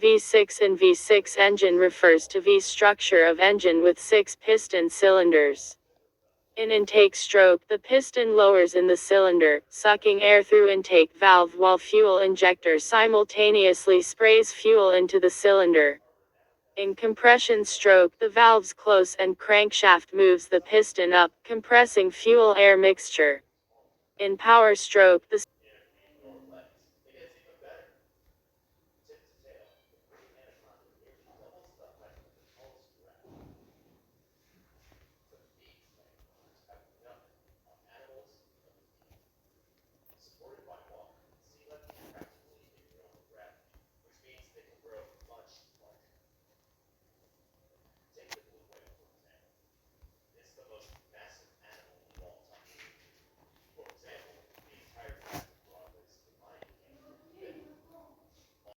V6 and V6 engine refers to V structure of engine with 6 piston cylinders. In intake stroke, the piston lowers in the cylinder, sucking air through intake valve while fuel injector simultaneously sprays fuel into the cylinder. In compression stroke, the valves close and crankshaft moves the piston up, compressing fuel-air mixture. In power stroke, the